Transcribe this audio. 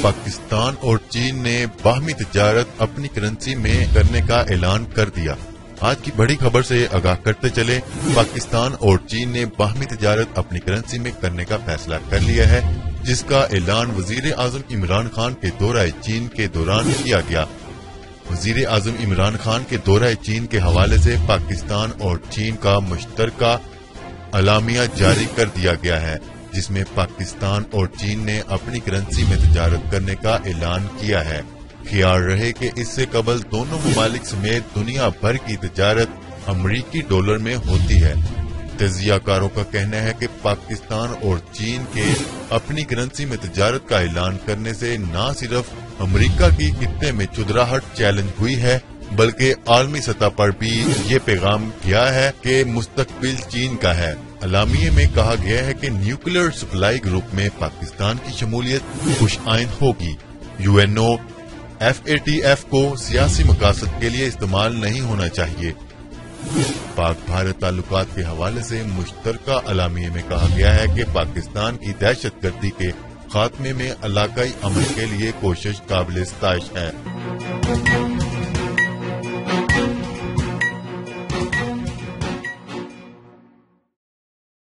पाकिस्तान और चीन ने बाहमी तिजारत अपनी करेंसी में करने का ऐलान कर दिया। आज की बड़ी खबर से आगाह करते चले, पाकिस्तान और चीन ने बाहमी तिजारत अपनी करेंसी में करने का फैसला कर लिया है, जिसका ऐलान वजीर आजम इमरान खान के दौरे चीन के दौरान किया गया। वजीर आजम इमरान खान के दौरे चीन के हवाले से पाकिस्तान और चीन का मुश्तरका अलामिया जारी कर दिया गया है, जिसमें पाकिस्तान और चीन ने अपनी करेंसी में तिजारत करने का ऐलान किया है। ख्याल रहे कि इससे कबल दोनों ममालिक समेत दुनिया भर की तिजारत अमरीकी डॉलर में होती है। तजियाकारों का कहना है कि पाकिस्तान और चीन के अपनी करेंसी में तिजारत का ऐलान करने से न सिर्फ अमरीका की खित्ते में चुदराहट चैलेंज हुई है, बल्कि आलमी सतह पर भी ये पैगाम गया है कि मुस्तकबिल चीन का है। अलामिये में कहा गया है कि न्यूक्लियर सप्लाई ग्रुप में पाकिस्तान की शमूलियत खुश आइंद होगी। यूएनओ FATF को सियासी मकासद के लिए इस्तेमाल नहीं होना चाहिए। पाक भारत ताल्लुकात के हवाले से मुश्तरका अलामिये में कहा गया है कि पाकिस्तान की दहशतगर्दी के खात्मे में इलाकाई अमन के लिए कोशिश काबिल-ए-सताइश है।